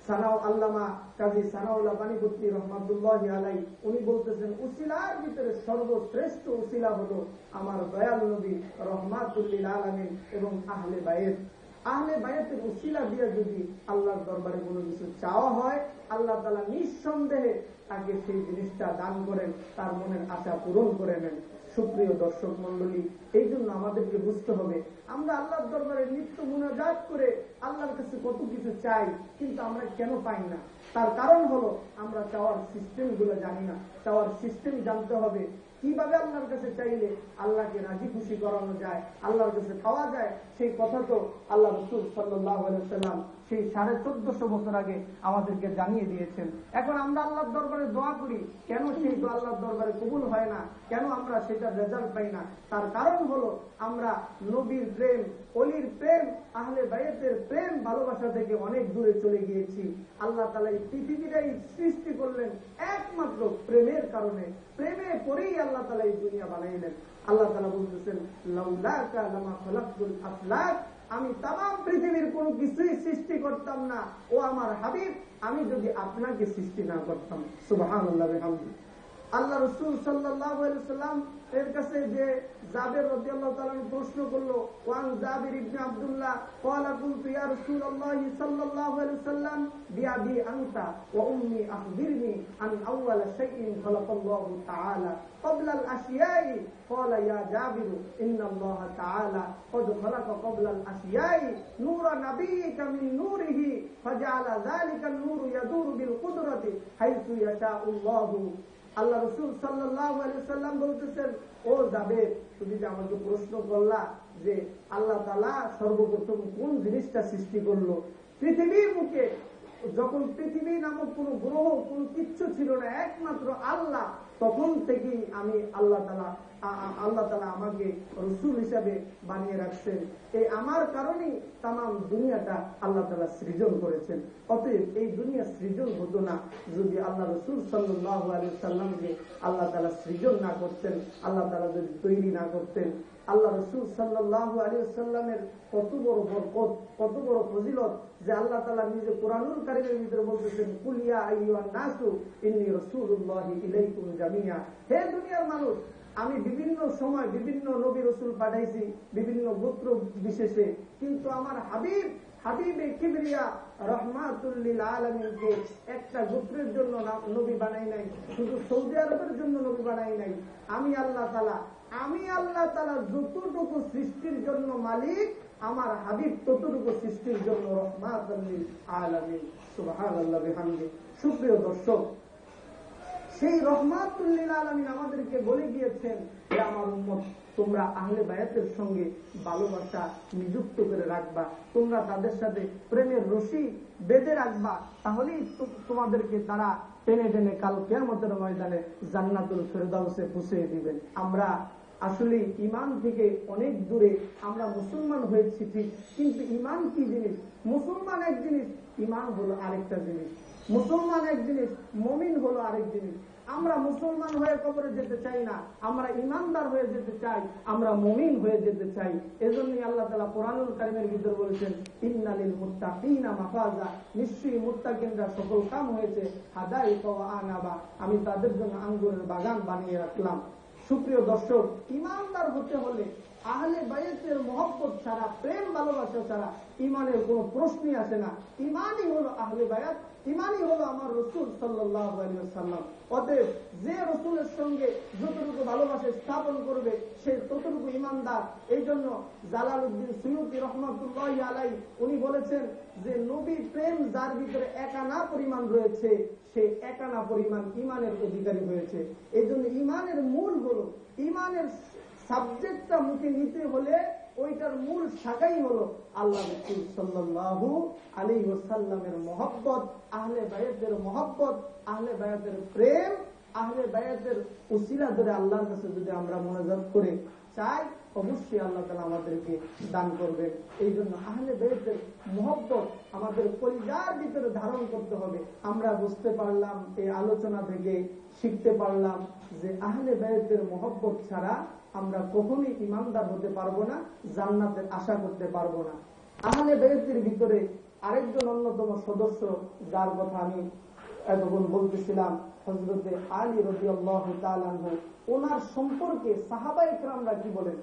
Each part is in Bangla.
সানাউ আল্লামা কাজী সানাউল্লাহ বাণীপতি রহমাতুল্লাহি আলাইহি উনি বলতেছেন, উসিলার ভিতরে সর্বশ্রেষ্ঠ উসিলা হলো আমার দয়াল নবী রহমাতুল লিল আলামিন এবং আহলে বায়ত। আহলে বায়তের উসিলা দিয়ে যদি আল্লাহর দরবারে কোনো কিছু চাওয়া হয়, আল্লাহ তাআলা নিঃসন্দেহে তাকে সেই জিনিসটা দান করেন, তার মনের আশা পূরণ করে নেন। সুপ্রিয় দর্শক মন্ডলী, এই জন্য আমাদেরকে বুঝতে হবে, আমরা আল্লাহর দরবারে নিত্য মুনাজাত করে আল্লাহর কাছে কত কিছু চাই, কিন্তু আমরা কেন পাই না? তার কারণ হলো আমরা চাওয়ার সিস্টেম গুলো জানি না। চাওয়ার সিস্টেম জানতে হবে, কিভাবে আল্লাহর কাছে চাইলে আল্লাহকে রাজি খুশি করানো যায়, আল্লাহর কাছে পাওয়া যায়। সেই কথা তো আল্লাহ রাসূল সাল্লাল্লাহু আলাইহি ওয়াসাল্লাম সেই 1450 বছর আগে আমাদেরকে জানিয়ে দিয়েছেন। এখন আমরা আল্লাহর দরবারে দোয়া করি, কেন সেই তো আল্লাহর দরবারে কবুল হয় না? কেন আমরা সেটা রেজাল্ট পাই না? তার কারণ হলো আমরা নবীর প্রেম, অলির প্রেম, আহলে বায়তের প্রেম ভালোবাসা থেকে অনেক দূরে চলে গিয়েছি। আল্লাহ তাআলা এই পৃথিবীটাই সৃষ্টি করলেন একমাত্র প্রেমের কারণে। প্রেমে পরেই আল্লাহ তাআলা এই দুনিয়া বানাইলেন। আল্লাহ তাআলা বলতেছেন, লাউলাকা লামা খালাকতুল আফলাক, আমি তামাম পৃথিবীর কোনো কিছুই সৃষ্টি করতাম না ও আমার হাবিব, আমি যদি আপনাকে সৃষ্টি না করতাম। সুবহানাল্লাহ ওয়া বিহামদিহি। আল্লাহ রাসূল সাল্লাল্লাহু আলাইহি ওয়াসাল্লাম এর কাছে যে জাবের রাদিয়াল্লাহু তাআলা প্রশ্ন করলো, ওয়ান জাবির ইবনে আব্দুল্লাহ ক্বালা কুনতু ইয়া রাসূলুল্লাহ সাল্লাল্লাহু আলাইহি ওয়াসাল্লাম বিআবি আনতা ওয়া উম্মি আখবিরনি আন আউওয়াল শাইইন খালাকাল্লাহু তাআলা ক্বাবলা আল আশিয়াই। ক্বালা ইয়া জাবির ইন্নাল্লাহা তাআলা ক্বাদ খালাকা ক্বাবলা আল আশিয়াই নূরা নাবিয়িকা মিন নূরিহি ফাজআলা যালিকা আন-নূরু ইয়াদুরু বিল কুদরাতি হাইসু ইয়াশাউল্লাহু। আল্লাহ রাসূল সাল্লাল্লাহু আলাইহি ওয়াসাল্লাম বলতেছেন, ও জাবের, তুমি যে আমাকে প্রশ্ন করলা যে আল্লাহ তাআলা সর্বপ্রথম কোন জিনিসটা সৃষ্টি করলো, পৃথিবীর মুখে যখন পৃথিবী নামক কোন গ্রহ কোন কিচ্ছু ছিল না, একমাত্র আল্লাহ, তখন থেকেই আমি আল্লাহ তাআলা আমাকে রাসূল হিসাবে বানিয়ে রাখছেন। এই আমার কারণেই তামাম দুনিয়াটা আল্লাহ তাআলা সৃজন করেছেন। অতএব এই দুনিয়া সৃজন হতো না যদি আল্লাহ রাসূল সাল্লাল্লাহু আলাইহি ওয়াসাল্লামকে আল্লাহ তাআলা সৃজন না করতেন, আল্লাহ তাআলা যদি তৈরি না করতেন। আল্লাহ রাসূল সাল্লাল্লাহু আলাইহি ওয়াসাল্লামের কত বড় বরকত, কত বড় ফজিলত যে আল্লাহ তাআলা নিজে কোরআনুল কারীমের ভিতরে বলতেছেন, কুল ইয়া আইয়ুহান নাসু ইন্নী রাসূলুল্লাহি ইলাইকুম জামিয়া। হে দুনিয়ার মানুষ, আমি বিভিন্ন সময় বিভিন্ন নবী রাসূল পাঠাইছি বিভিন্ন গোত্র বিশেষে, কিন্তু আমার হাবিবে কিবরিয়া রহমাতুল লিল আলামিনকে একটা গোত্রের জন্য নবী বানাই নাই, শুধু সৌদি আরবের জন্য নবী বানাই নাই। আমি আল্লাহ তাআলা যতটুকু সৃষ্টির জন্য মালিক, আমার হাবিব ততটুকু সৃষ্টির জন্য রহমাতুল লিল আলামিন। সুবহানাল্লাহ ওয়া বিহামদিহি। সুপ্রিয় দর্শক, সেই রহমাতুল লিল আলামিন আমাদেরকে বলে গিয়েছেন যে আমার উম্মত, তোমরা আহলে বায়াতের সঙ্গে ভালোবাসা নিযুক্ত করে রাখবা, তোমরা তাদের সাথে প্রেমের রশি বেঁধে রাখবা, তাহলেই তোমাদেরকে তারা টেনে টেনে কাল কিয়ামতের ময়দানে জান্নাতুল ফেরদাউসে পৌঁছে দিবেন। আমরা আসলে ইমান থেকে অনেক দূরে। আমরা মুসলমান হয়েছি ঠিক, কিন্তু ইমান কি জিনিস? মুসলমান এক জিনিস, ইমান হলো আরেকটা জিনিস। মুসলমান এক জিনিস, মুমিন হলো আরেক জিনিস। আমরা মুসলমান হয়ে কবরে যেতে চাই না, আমরা ইমানদার হয়ে যেতে চাই, আমরা মুমিন হয়ে যেতে চাই। এজন্যই আল্লাহ তাআলা কোরআনুল কারীমের ভিতরে বলেছেন, ইন্নালিল মুত্তাকিনা মাফাজা, নিশ্চয়ই মুত্তাকিনরা সফল কাম হয়েছে, হাদাইকা ওয়া আনাবা, আমি তাদের জন্য আঙ্গুরের বাগান বানিয়ে রাখলাম। সুপ্রিয় দর্শক, ইমানদার হতে হলে আহলে বায়তের মহব্বত ছাড়া, প্রেম ভালোবাসা ছাড়া ইমানের কোনো প্রশ্নই আসে না। ইমানই হলো আহলে বায়াত, ইমানই হলো আমার রাসূল সাল্লাল্লাহু আলাইহি ওয়াসাল্লাম। অতএব যে রাসূলের সঙ্গে যতটুকু ভালোবাসা স্থাপন করবে সে ততটুকু ইমানদার। এই জন্য জালালউদ্দিন সুয়ুতী রহমাতুল্লাহি আলাইহি উনি বলেছেন যে নবীর প্রেম যার ভিতরে একানা পরিমাণ রয়েছে, সে একানা পরিমাণ ইমানের অধিকারী হয়েছে। এই জন্য ইমানের মূল হলো, ইমানের সাবজেক্টটা মুখে নিতে হলে ওইটার মূল শাখাই হলো আল্লাহ রাসূল সাল্লাল্লাহু আলাইহি ওয়াসাল্লামের মহব্বত, আহলে বায়াতের মহব্বত, আহলে বায়াতের প্রেম, আহলে বায়াতের উসিলা ধরে আল্লাহর কাছে যদি আমরা মুনাজাত করে চাই, অবশ্যই আল্লাহ তাআলা আমাদেরকে দান করবেন। এই জন্য আহলে বায়াতের মহব্বত আমাদের কলিজার ভিতরে ধারণ করতে হবে। আমরা বুঝতে পারলাম এই আলোচনা থেকে, শিখতে পারলাম যে আহলে বায়াতের মহব্বত ছাড়া আমরা কখনোই ইমানদার হতে পারবো না, জান্নাতের আশা করতে পারবো না। আহলে বায়াতের ভিতরে আরেকজন অন্যতম সদস্য যার কথা আমি এতক্ষণ বলতেছিলাম, হযরতে আলী রাদিয়াল্লাহু তাআলা আনহু, ওনার সম্পর্কে সাহাবায়ে কেরামরা কি বলেন?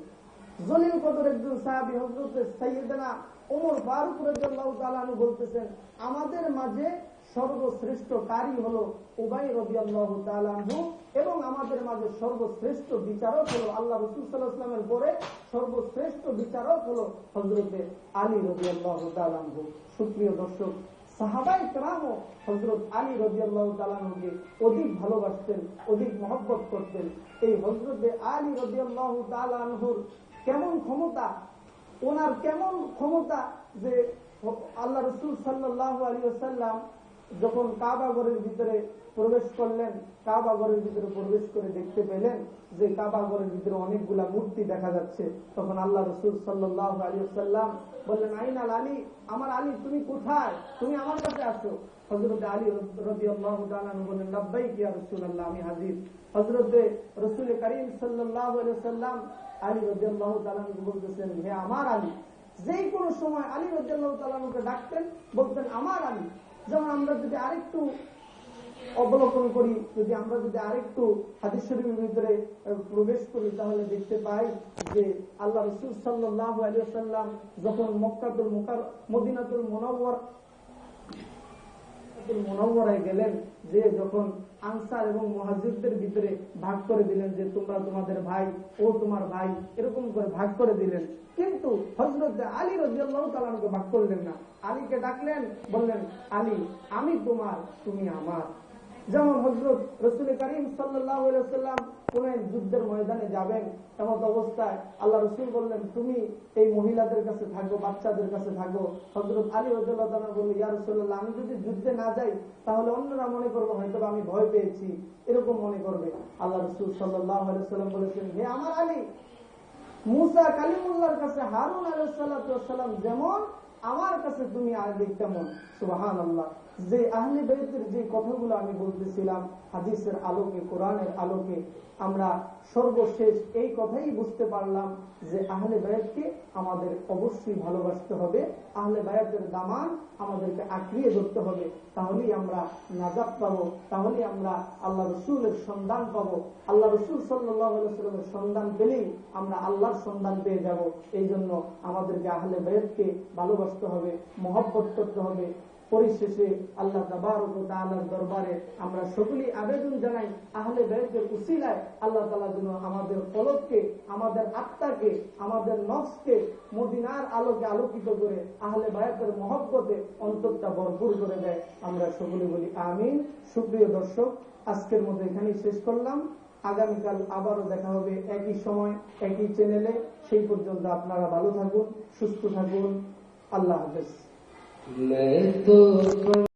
জলিল কদর একজন সাহাবী হযরতে সাইয়েদনা ওমর ফারুক রাদিয়াল্লাহু তাআলা আনহু বলতেছেন, আমাদের মাঝে সর্বশ্রেষ্ঠ কারি হলো উবাই রাদিয়াল্লাহু তাআলা আনহু, এবং আমাদের মাঝে সর্বশ্রেষ্ঠ বিচারক হলো আল্লাহ রাসূল সাল্লাল্লাহু আলাইহি ওয়াসাল্লামের পরে সর্বশ্রেষ্ঠ বিচারক হলো হযরতে আলী রাদিয়াল্লাহু তাআলা আনহু। সুপ্রিয় দর্শক, সাহাবায়ে কেরামও হযরত আলী রাদিয়াল্লাহু তাআলা আনহুকে অধিক ভালোবাসতেন, অধিক মহব্বত করতেন। এই হযরতে আলী রাদিয়াল্লাহু তাআলা আনহুর কেমন ক্ষমতা, ওনার কেমন ক্ষমতা যে আল্লাহ রাসূল সাল্লাল্লাহু আলাইহি ওয়াসাল্লাম যখন কাবা ঘরের ভিতরে প্রবেশ করলেন, কাবা ঘরের ভিতরে প্রবেশ করে দেখতে পেলেন যে কাবা ঘরের ভিতরে অনেকগুলা মূর্তি দেখা যাচ্ছে। তখন আল্লাহ রাসূল সাল্লাল্লাহু আলাইহি ওয়াসাল্লাম বললেন, আইনাল আলী, আমার আলী তুমি কোথায়, তুমি আমার কাছে আসো। হযরত আলী রাদিয়াল্লাহু তাআলা আনহু বললেন, লাব্বাইক ইয়া রাসূলুল্লাহ, আমি হাজির। হযরত রাসূল করিম সাল্লাল্লাহু আলাইহি ওয়াসাল্লাম আলী রাদিয়াল্লাহু তাআলা আনহু বলতেছেন, হে আমার আলী। যেই কোনো সময় আলী রাদিয়াল্লাহু তাআলা আনহুকে ডাকতেন, বলতেন আমার আলী। যেমন আমরা যদি আরেকটু অবলোকন করি, যদি আমরা যদি আরেকটু হাদিস শরীফের ভিতরে প্রবেশ করি, তাহলে দেখতে পাই যে আল্লাহ রাসূল সাল্লাল্লাহু আলাইহি ওয়াসাল্লাম যখন মক্কাতুল মদিনাতুল মুনাওয়ারায় গেলেন, যে যখন আনসার এবং মুহাজিরদের ভিতরে ভাগ করে দিলেন যে তোমরা তোমাদের ভাই, ও তোমার ভাই, এরকম করে ভাগ করে দিলেন। কিন্তু হযরত আলী রাদিয়াল্লাহু তাআলা আনহুকে ভাগ করলেন না। আলীকে ডাকলেন, বললেন, আলী আমি তোমার, তুমি আমার। যেমন হযরত রাসূল করিম সাল্লাল্লাহু আলাইহি ওয়াসাল্লাম কোন যুদ্ধের ময়দানে যাবেন, এমন অবস্থায় আল্লাহ রাসূল বললেন, তুমি এই মহিলাদের কাছে থাকো, বাচ্চাদের কাছে থাকো। হযরত আলী রাদিয়াল্লাহু তাআলা বললেন, ইয়া রাসূলুল্লাহ, আমি যদি যুদ্ধে না যাই তাহলে অন্যরা মনে করবে হয়তো আমি ভয় পেয়েছি, এরকম মনে করবে। আল্লাহ রাসূল সাল্লাল্লাহু আলাইহি ওয়াসাল্লাম বলেছেন, হে আমার আলী, মুসা কালিমুল্লাহর কাছে হারুন আলাইহিস সালাতু ওয়াস সালাম যেমন, আমার কাছে তুমি আলী তেমন। সুবহানাল্লাহ। যে আহলে বাইতের যে কথাগুলো আমি বলতেছিলাম, হাদিসের আলোকে, কোরআনের আলোকে আমরা সর্বশেষ এই কথাই বুঝতে পারলাম যে আহলে বায়াতকে আমাদের অবশ্যই ভালোবাসতে হবে, আহলে বায়াতের দামান আমাদেরকে আঁকড়িয়ে ধরতে হবে। তাহলেই আমরা নাজাত পাবো, তাহলেই আমরা আল্লাহ রসুলের সন্ধান পাবো। আল্লাহ রসুল সাল্লাল্লাহু আলাইহি ওয়াসাল্লামের সন্ধান পেলেই আমরা আল্লাহর সন্ধান পেয়ে যাব। এই জন্য আমাদেরকে আহলে বায়াতকে ভালোবাসতে হবে, মহব্বত করতে হবে। পরিশেষে আল্লাহ তাবারক ওয়া তাআলার দরবারে আমরা সকলেই আবেদন জানাই, আহলে বায়াতের উসিলায় আল্লাহ তাআলা যেন আমাদের কলবকে, আমাদের আত্মাকে, আমাদের নফসকে মদিনার আলোকে আলোকিত করে আহলে বায়াতের মহব্বতে অন্তরটা ভরপুর করে দেয়। আমরা সকলে বলি আমিন। সুপ্রিয় দর্শক, আজকের মতো এখানেই শেষ করলাম। আগামীকাল আবারও দেখা হবে একই সময়, একই চ্যানেলে। সেই পর্যন্ত আপনারা ভালো থাকুন, সুস্থ থাকুন। আল্লাহ হাফেজ।